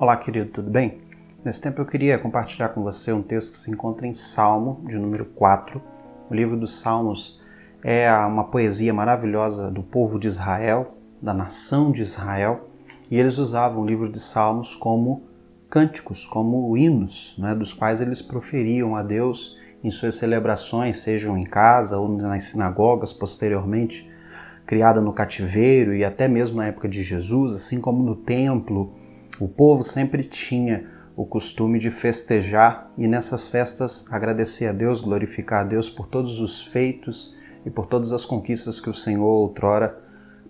Olá, querido, tudo bem? Nesse tempo eu queria compartilhar com você um texto que se encontra em Salmo, de número 4. O livro dos Salmos é uma poesia maravilhosa do povo de Israel, da nação de Israel, e eles usavam o livro de Salmos como cânticos, como hinos, dos quais eles proferiam a Deus em suas celebrações, sejam em casa ou nas sinagogas posteriormente, criada no cativeiro e até mesmo na época de Jesus, assim como no templo. O povo sempre tinha o costume de festejar e nessas festas agradecer a Deus, glorificar a Deus por todos os feitos e por todas as conquistas que o Senhor outrora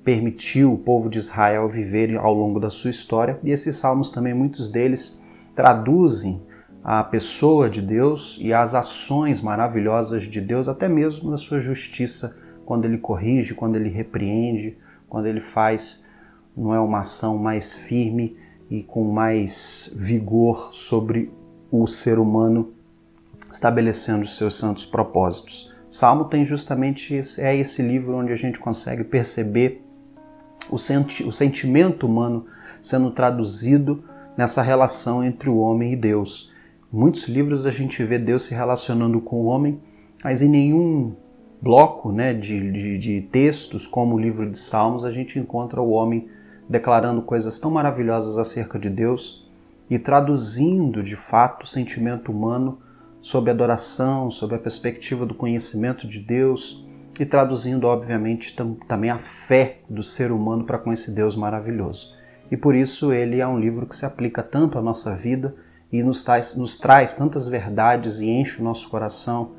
permitiu o povo de Israel viver ao longo da sua história. E esses salmos também, muitos deles, traduzem a pessoa de Deus e as ações maravilhosas de Deus, até mesmo na sua justiça, quando Ele corrige, quando Ele repreende, quando Ele faz uma ação mais firme e com mais vigor sobre o ser humano, estabelecendo os seus santos propósitos. Salmo tem justamente esse livro onde a gente consegue perceber o sentimento humano sendo traduzido nessa relação entre o homem e Deus. Em muitos livros a gente vê Deus se relacionando com o homem, mas em nenhum bloco de textos, como o livro de Salmos, a gente encontra o homem declarando coisas tão maravilhosas acerca de Deus e traduzindo, de fato, o sentimento humano sob a adoração, sob a perspectiva do conhecimento de Deus e traduzindo, obviamente, também a fé do ser humano para com esse Deus maravilhoso. E por isso ele é um livro que se aplica tanto à nossa vida e nos traz tantas verdades e enche o nosso coração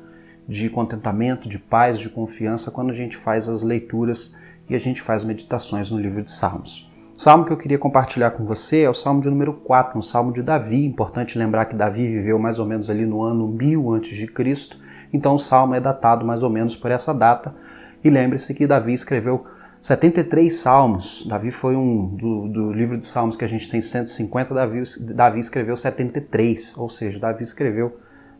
de contentamento, de paz, de confiança quando a gente faz as leituras e a gente faz meditações no livro de Salmos. O salmo que eu queria compartilhar com você é o salmo de número 4, um salmo de Davi. Importante lembrar que Davi viveu mais ou menos ali no ano 1000 a.C., então o salmo é datado mais ou menos por essa data. E lembre-se que Davi escreveu 73 salmos. Davi foi do livro de salmos que a gente tem 150, Davi escreveu 73, ou seja, Davi escreveu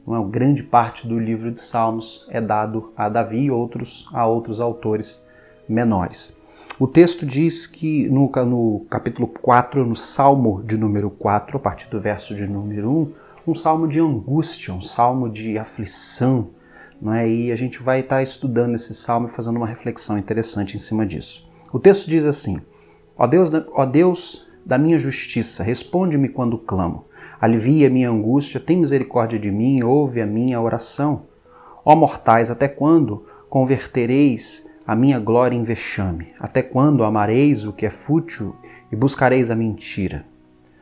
uma grande parte do livro de salmos é dado a Davi e a outros autores menores. O texto diz que no capítulo 4, no salmo de número 4, a partir do verso de número 1, um salmo de angústia, um salmo de aflição, E a gente vai estar estudando esse salmo e fazendo uma reflexão interessante em cima disso. O texto diz assim: Ó Deus da minha justiça, responde-me quando clamo. Alivia a minha angústia, tem misericórdia de mim, ouve a minha oração. Ó mortais, até quando convertereis a minha glória em vexame? Até quando amareis o que é fútil e buscareis a mentira?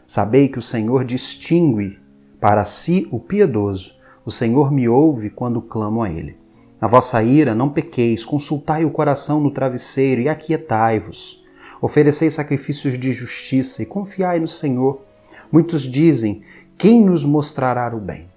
Sabei que o Senhor distingue para si o piedoso. O Senhor me ouve quando clamo a Ele. Na vossa ira não pequeis, consultai o coração no travesseiro e aquietai-vos. Oferecei sacrifícios de justiça e confiai no Senhor. Muitos dizem: quem nos mostrará o bem?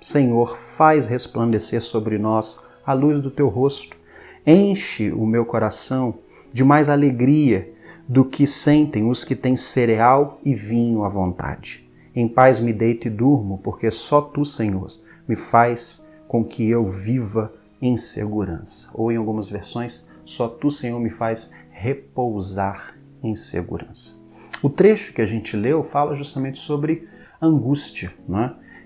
Senhor, faz resplandecer sobre nós a luz do teu rosto. Enche o meu coração de mais alegria do que sentem os que têm cereal e vinho à vontade. Em paz me deito e durmo, porque só tu, Senhor, me faz com que eu viva em segurança. Ou em algumas versões, só tu, Senhor, me faz repousar em segurança. O trecho que a gente leu fala justamente sobre angústia,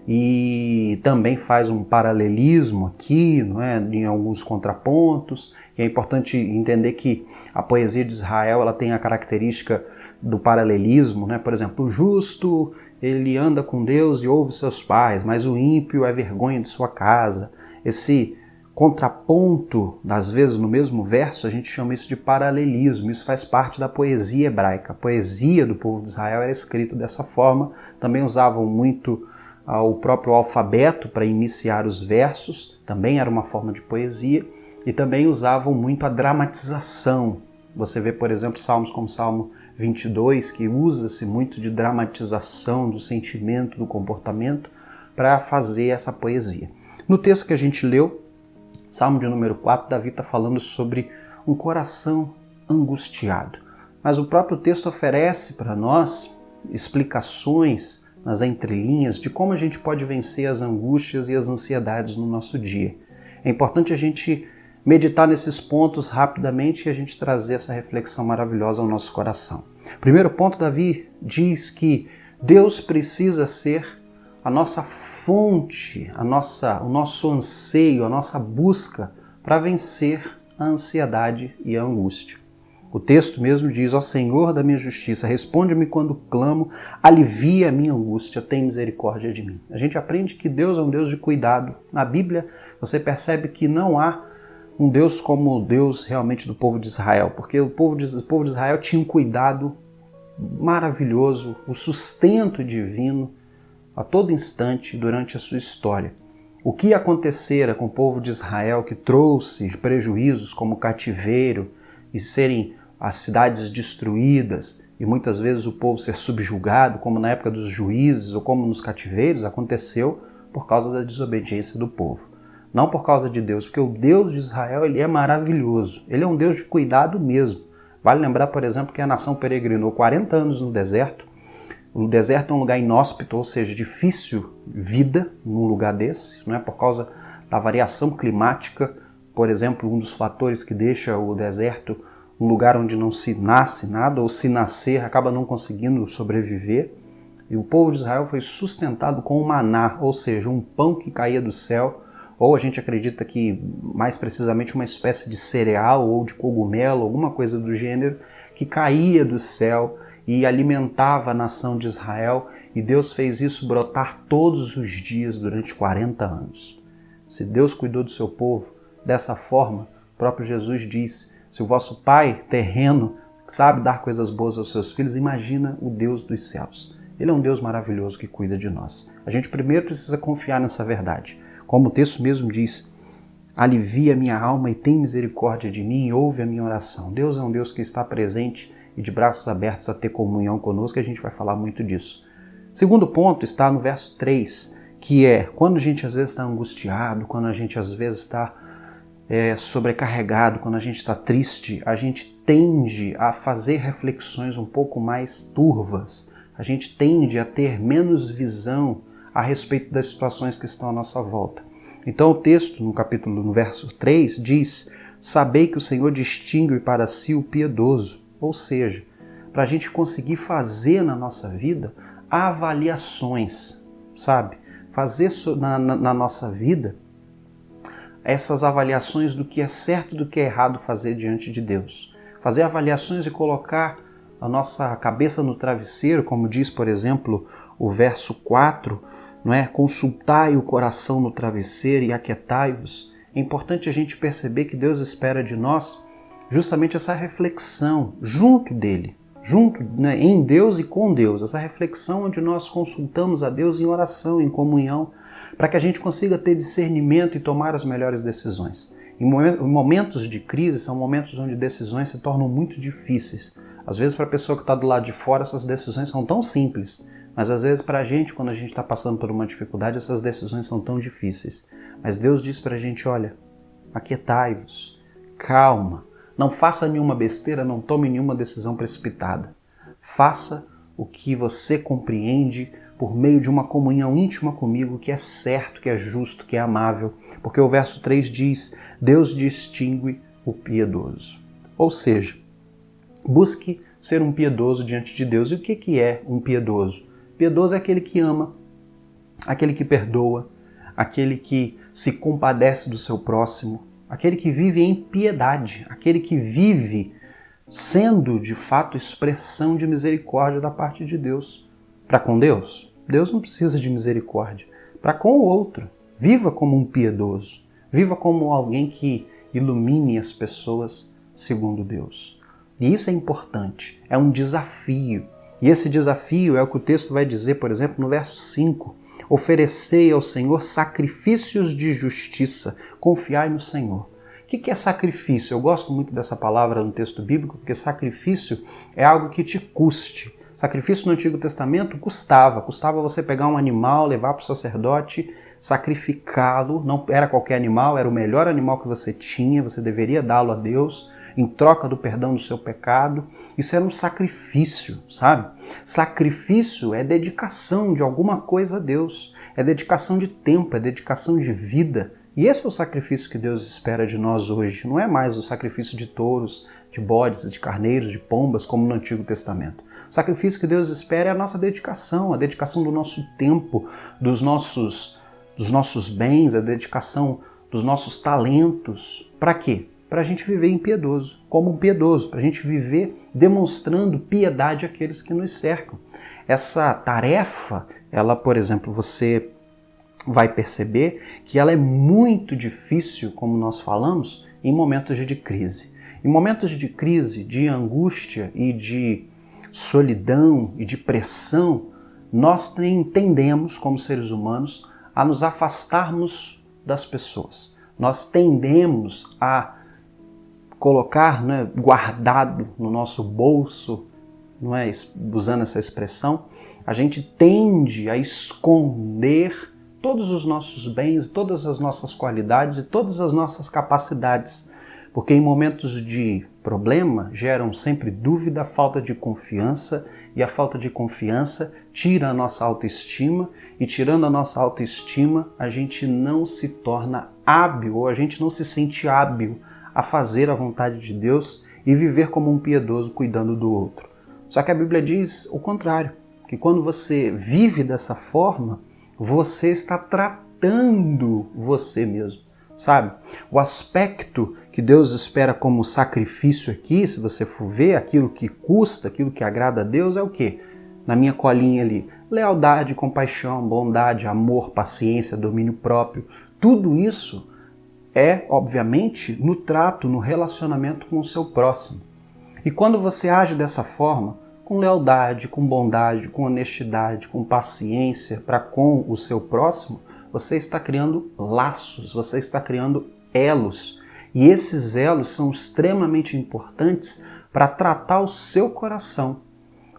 E também faz um paralelismo aqui, em alguns contrapontos. E é importante entender que a poesia de Israel ela tem a característica do paralelismo, Por exemplo, o justo ele anda com Deus e ouve seus pais, mas o ímpio é vergonha de sua casa. Esse contraponto, às vezes no mesmo verso, a gente chama isso de paralelismo. Isso faz parte da poesia hebraica. A poesia do povo de Israel era escrita dessa forma. Também usavam muito o próprio alfabeto para iniciar os versos, também era uma forma de poesia, e também usavam muito a dramatização. Você vê, por exemplo, salmos como o Salmo 22, que usa-se muito de dramatização do sentimento, do comportamento, para fazer essa poesia. No texto que a gente leu, Salmo de número 4, Davi está falando sobre um coração angustiado. Mas o próprio texto oferece para nós explicações nas entrelinhas de como a gente pode vencer as angústias e as ansiedades no nosso dia. É importante a gente meditar nesses pontos rapidamente e a gente trazer essa reflexão maravilhosa ao nosso coração. Primeiro ponto, Davi diz que Deus precisa ser a nossa fonte, o nosso anseio, a nossa busca para vencer a ansiedade e a angústia. O texto mesmo diz: ó Senhor da minha justiça, responde-me quando clamo, alivia a minha angústia, tem misericórdia de mim. A gente aprende que Deus é um Deus de cuidado. Na Bíblia você percebe que não há um Deus como o Deus realmente do povo de Israel, porque o povo de Israel tinha um cuidado maravilhoso, o sustento divino a todo instante durante a sua história. O que acontecera com o povo de Israel que trouxe prejuízos como cativeiro e serem as cidades destruídas e muitas vezes o povo ser subjugado, como na época dos juízes ou como nos cativeiros, aconteceu por causa da desobediência do povo. Não por causa de Deus, porque o Deus de Israel ele é maravilhoso, ele é um Deus de cuidado mesmo. Vale lembrar, por exemplo, que a nação peregrinou 40 anos no deserto. O deserto é um lugar inóspito, ou seja, difícil vida num lugar desse, não é? Por causa da variação climática. Por exemplo, um dos fatores que deixa o deserto um lugar onde não se nasce nada, ou se nascer acaba não conseguindo sobreviver. E o povo de Israel foi sustentado com o maná, ou seja, um pão que caía do céu, ou a gente acredita que mais precisamente uma espécie de cereal ou de cogumelo, alguma coisa do gênero, que caía do céu e alimentava a nação de Israel, e Deus fez isso brotar todos os dias durante 40 anos. Se Deus cuidou do seu povo dessa forma, o próprio Jesus diz: se o vosso Pai terreno sabe dar coisas boas aos seus filhos, imagina o Deus dos céus. Ele é um Deus maravilhoso que cuida de nós. A gente primeiro precisa confiar nessa verdade. Como o texto mesmo diz: alivia a minha alma e tem misericórdia de mim e ouve a minha oração. Deus é um Deus que está presente e de braços abertos a ter comunhão conosco, e a gente vai falar muito disso. Segundo ponto está no verso 3, que é quando a gente às vezes está angustiado, quando a gente às vezes está sobrecarregado, quando a gente está triste, a gente tende a fazer reflexões um pouco mais turvas, a gente tende a ter menos visão a respeito das situações que estão à nossa volta. Então o texto, no verso 3, diz: sabei que o Senhor distingue para si o piedoso. Ou seja, para a gente conseguir fazer na nossa vida avaliações, sabe? Fazer na nossa vida essas avaliações do que é certo e do que é errado fazer diante de Deus. Fazer avaliações e colocar a nossa cabeça no travesseiro, como diz, por exemplo, o verso 4, não é? Consultai o coração no travesseiro e aquietai-vos. É importante a gente perceber que Deus espera de nós justamente essa reflexão junto dele, né, em Deus e com Deus, essa reflexão onde nós consultamos a Deus em oração, em comunhão, para que a gente consiga ter discernimento e tomar as melhores decisões. Em momentos de crise são momentos onde decisões se tornam muito difíceis. Às vezes para a pessoa que está do lado de fora essas decisões são tão simples, mas às vezes para a gente, quando a gente está passando por uma dificuldade, essas decisões são tão difíceis. Mas Deus diz para a gente: olha, aquietai-vos, calma, não faça nenhuma besteira, não tome nenhuma decisão precipitada. Faça o que você compreende por meio de uma comunhão íntima comigo, que é certo, que é justo, que é amável. Porque o verso 3 diz: Deus distingue o piedoso. Ou seja, busque ser um piedoso diante de Deus. E o que é um piedoso? Piedoso é aquele que ama, aquele que perdoa, aquele que se compadece do seu próximo, aquele que vive em piedade, aquele que vive sendo de fato expressão de misericórdia da parte de Deus. Para com Deus, Deus não precisa de misericórdia. Para com o outro, viva como um piedoso, viva como alguém que ilumine as pessoas segundo Deus. E isso é importante, é um desafio. E esse desafio é o que o texto vai dizer, por exemplo, no verso 5. Oferecei ao Senhor sacrifícios de justiça, confiai no Senhor. O que é sacrifício? Eu gosto muito dessa palavra no texto bíblico, porque sacrifício é algo que te custe. Sacrifício no Antigo Testamento custava você pegar um animal, levar para o sacerdote, sacrificá-lo. Não era qualquer animal, era o melhor animal que você tinha, você deveria dá-lo a Deus em troca do perdão do seu pecado. Isso era um sacrifício, sabe? Sacrifício é dedicação de alguma coisa a Deus, é dedicação de tempo, é dedicação de vida, E esse é o sacrifício que Deus espera de nós hoje. Não é mais o sacrifício de touros, de bodes, de carneiros, de pombas, como no Antigo Testamento. O sacrifício que Deus espera é a nossa dedicação, a dedicação do nosso tempo, dos nossos bens, a dedicação dos nossos talentos. Para quê? Para a gente viver impiedoso, como um piedoso, para a gente viver demonstrando piedade àqueles que nos cercam. Essa tarefa, ela, por exemplo, você vai perceber que ela é muito difícil, como nós falamos, em momentos de crise. Em momentos de crise, de angústia e de solidão e de pressão, nós tendemos, como seres humanos, a nos afastarmos das pessoas. Nós tendemos a colocar, guardado no nosso bolso, usando essa expressão, a gente tende a esconder todos os nossos bens, todas as nossas qualidades e todas as nossas capacidades. Porque em momentos de problema geram sempre dúvida, falta de confiança, e a falta de confiança tira a nossa autoestima, e tirando a nossa autoestima, a gente não se torna hábil, ou a gente não se sente hábil a fazer a vontade de Deus e viver como um piedoso cuidando do outro. Só que a Bíblia diz o contrário, que quando você vive dessa forma, você está tratando você mesmo, sabe? O aspecto que Deus espera como sacrifício aqui, se você for ver, aquilo que custa, aquilo que agrada a Deus é o quê? Na minha colinha ali, lealdade, compaixão, bondade, amor, paciência, domínio próprio, tudo isso é, obviamente, no trato, no relacionamento com o seu próximo. E quando você age dessa forma, com lealdade, com bondade, com honestidade, com paciência para com o seu próximo, você está criando laços, você está criando elos. E esses elos são extremamente importantes para tratar o seu coração.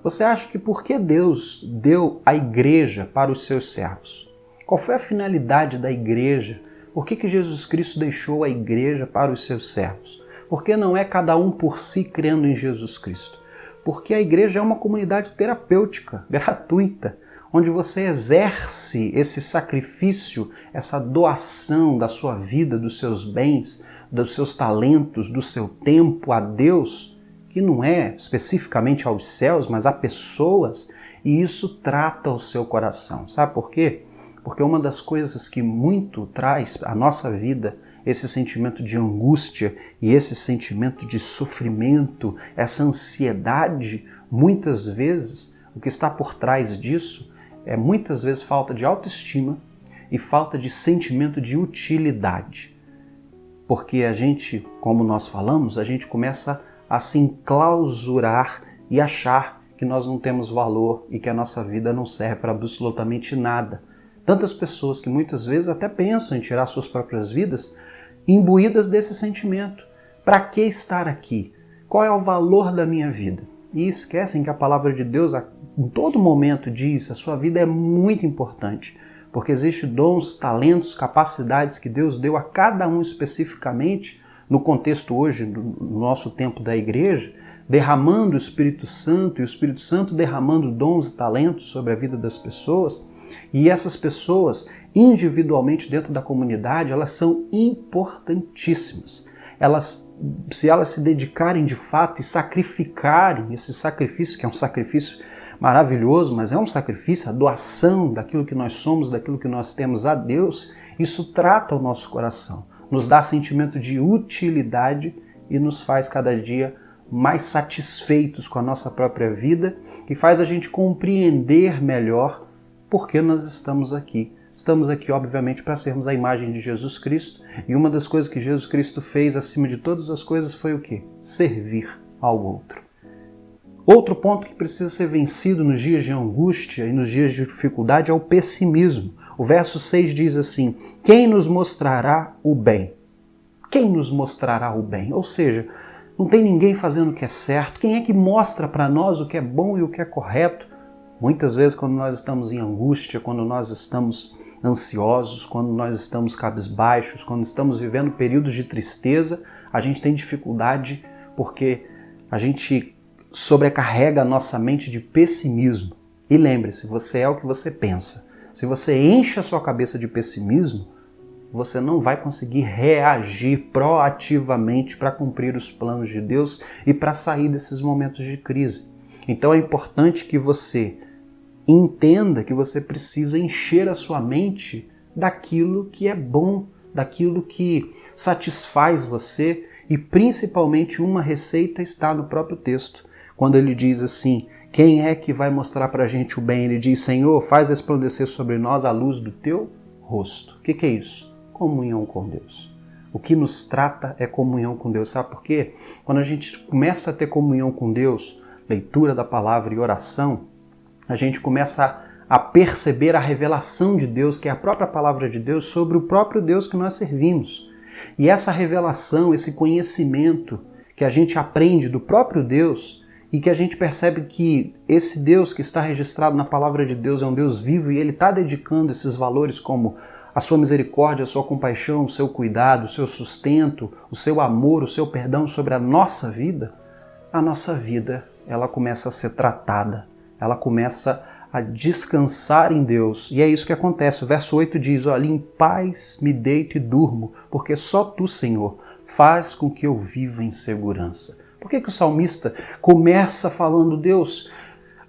Você acha que por que Deus deu a igreja para os seus servos? Qual foi a finalidade da igreja? Por que Jesus Cristo deixou a igreja para os seus servos? Por que não é cada um por si crendo em Jesus Cristo? Porque a igreja é uma comunidade terapêutica, gratuita, onde você exerce esse sacrifício, essa doação da sua vida, dos seus bens, dos seus talentos, do seu tempo a Deus, que não é especificamente aos céus, mas a pessoas, e isso trata o seu coração. Sabe por quê? Porque uma das coisas que muito traz à nossa vida esse sentimento de angústia e esse sentimento de sofrimento, essa ansiedade, muitas vezes, o que está por trás disso é muitas vezes falta de autoestima e falta de sentimento de utilidade. Porque a gente, como nós falamos, a gente começa a se enclausurar e achar que nós não temos valor e que a nossa vida não serve para absolutamente nada. Tantas pessoas que muitas vezes até pensam em tirar suas próprias vidas imbuídas desse sentimento. Para que estar aqui? Qual é o valor da minha vida? E esquecem que a palavra de Deus em todo momento diz: a sua vida é muito importante, porque existem dons, talentos, capacidades que Deus deu a cada um especificamente, no contexto hoje, no nosso tempo da igreja, derramando o Espírito Santo, e o Espírito Santo derramando dons e talentos sobre a vida das pessoas. E essas pessoas, individualmente dentro da comunidade, elas são importantíssimas. Se elas se dedicarem de fato e sacrificarem esse sacrifício, que é um sacrifício maravilhoso, mas é um sacrifício, a doação daquilo que nós somos, daquilo que nós temos a Deus, isso trata o nosso coração, nos dá sentimento de utilidade e nos faz cada dia mais satisfeitos com a nossa própria vida e faz a gente compreender melhor por que nós estamos aqui. Estamos aqui, obviamente, para sermos a imagem de Jesus Cristo, e uma das coisas que Jesus Cristo fez acima de todas as coisas foi o quê? Servir ao outro. Outro ponto que precisa ser vencido nos dias de angústia e nos dias de dificuldade é o pessimismo. O verso 6 diz assim: quem nos mostrará o bem? Quem nos mostrará o bem? Ou seja, não tem ninguém fazendo o que é certo. Quem é que mostra para nós o que é bom e o que é correto? Muitas vezes, quando nós estamos em angústia, quando nós estamos ansiosos, quando nós estamos cabisbaixos, quando estamos vivendo períodos de tristeza, a gente tem dificuldade porque a gente sobrecarrega a nossa mente de pessimismo. E lembre-se, você é o que você pensa. Se você enche a sua cabeça de pessimismo, você não vai conseguir reagir proativamente para cumprir os planos de Deus e para sair desses momentos de crise. Então é importante que você entenda que você precisa encher a sua mente daquilo que é bom, daquilo que satisfaz você, e principalmente uma receita está no próprio texto. Quando ele diz assim, quem é que vai mostrar para a gente o bem? Ele diz, Senhor, faz resplandecer sobre nós a luz do teu rosto. O que é isso? Comunhão com Deus. O que nos trata é comunhão com Deus. Sabe por quê? Quando a gente começa a ter comunhão com Deus, leitura da palavra e oração, a gente começa a perceber a revelação de Deus, que é a própria palavra de Deus, sobre o próprio Deus que nós servimos. E essa revelação, esse conhecimento que a gente aprende do próprio Deus e que a gente percebe que esse Deus que está registrado na palavra de Deus é um Deus vivo e Ele está dedicando esses valores como a sua misericórdia, a sua compaixão, o seu cuidado, o seu sustento, o seu amor, o seu perdão sobre a nossa vida ela começa a ser tratada, ela começa a descansar em Deus. E é isso que acontece. O verso 8 diz, olha, em paz me deito e durmo, porque só Tu, Senhor, faz com que eu viva em segurança. Por que o salmista começa falando, Deus,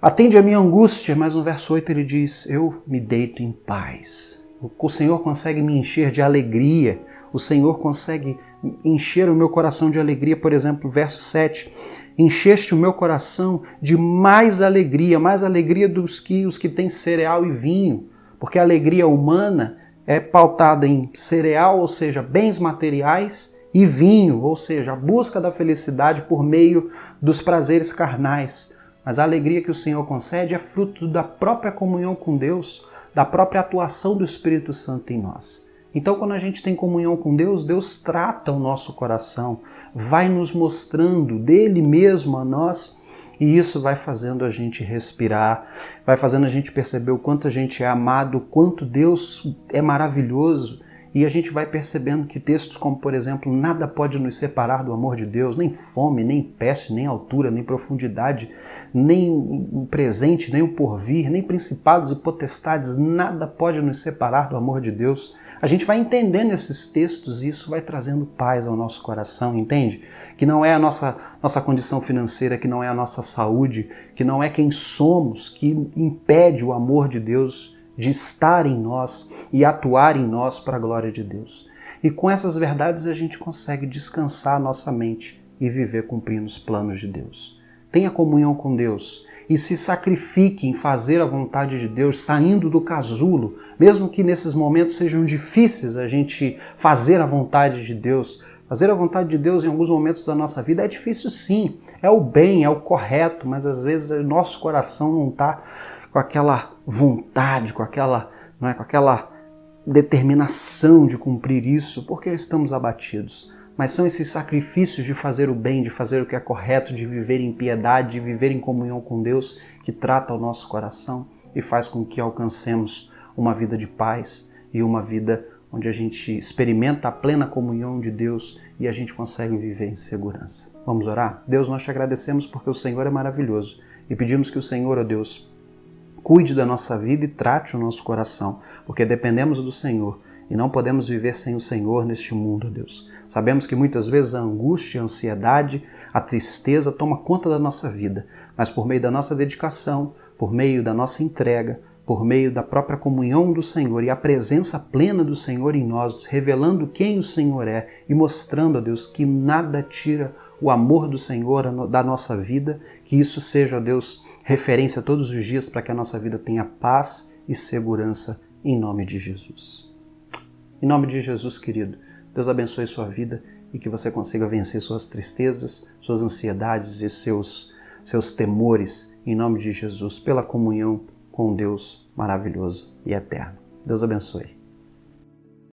atende a minha angústia, mas no verso 8 ele diz, eu me deito em paz. O Senhor consegue me encher de alegria, o Senhor consegue encher o meu coração de alegria. Por exemplo, verso 7, encheste o meu coração de mais alegria dos que os que têm cereal e vinho, porque a alegria humana é pautada em cereal, ou seja, bens materiais, e vinho, ou seja, a busca da felicidade por meio dos prazeres carnais. Mas a alegria que o Senhor concede é fruto da própria comunhão com Deus, da própria atuação do Espírito Santo em nós. Então, quando a gente tem comunhão com Deus, Deus trata o nosso coração, vai nos mostrando dele mesmo a nós, e isso vai fazendo a gente respirar, vai fazendo a gente perceber o quanto a gente é amado, o quanto Deus é maravilhoso, e a gente vai percebendo que textos como, por exemplo, nada pode nos separar do amor de Deus, nem fome, nem peste, nem altura, nem profundidade, nem o presente, nem o porvir, nem principados e potestades, nada pode nos separar do amor de Deus. A gente vai entendendo esses textos e isso vai trazendo paz ao nosso coração, entende? Que não é a nossa condição financeira, que não é a nossa saúde, que não é quem somos, que impede o amor de Deus de estar em nós e atuar em nós para a glória de Deus. E com essas verdades a gente consegue descansar a nossa mente e viver cumprindo os planos de Deus. Tenha comunhão com Deus e se sacrifique em fazer a vontade de Deus, saindo do casulo, mesmo que nesses momentos sejam difíceis a gente fazer a vontade de Deus. Fazer a vontade de Deus em alguns momentos da nossa vida é difícil sim, é o bem, é o correto, mas às vezes o nosso coração não está com aquela vontade, com aquela determinação de cumprir isso, porque estamos abatidos. Mas são esses sacrifícios de fazer o bem, de fazer o que é correto, de viver em piedade, de viver em comunhão com Deus, que trata o nosso coração e faz com que alcancemos uma vida de paz e uma vida onde a gente experimenta a plena comunhão de Deus e a gente consegue viver em segurança. Vamos orar? Deus, nós te agradecemos porque o Senhor é maravilhoso e pedimos que o Senhor, ó Deus, cuide da nossa vida e trate o nosso coração, porque dependemos do Senhor e não podemos viver sem o Senhor neste mundo, ó Deus. Sabemos que muitas vezes a angústia, a ansiedade, a tristeza toma conta da nossa vida, mas por meio da nossa dedicação, por meio da nossa entrega, por meio da própria comunhão do Senhor e a presença plena do Senhor em nós, revelando quem o Senhor é e mostrando, ó Deus, que nada tira o amor do Senhor da nossa vida, que isso seja, ó Deus, referência todos os dias para que a nossa vida tenha paz e segurança em nome de Jesus. Em nome de Jesus, querido, Deus abençoe sua vida e que você consiga vencer suas tristezas, suas ansiedades e seus temores, em nome de Jesus, pela comunhão com Deus maravilhoso e eterno. Deus abençoe.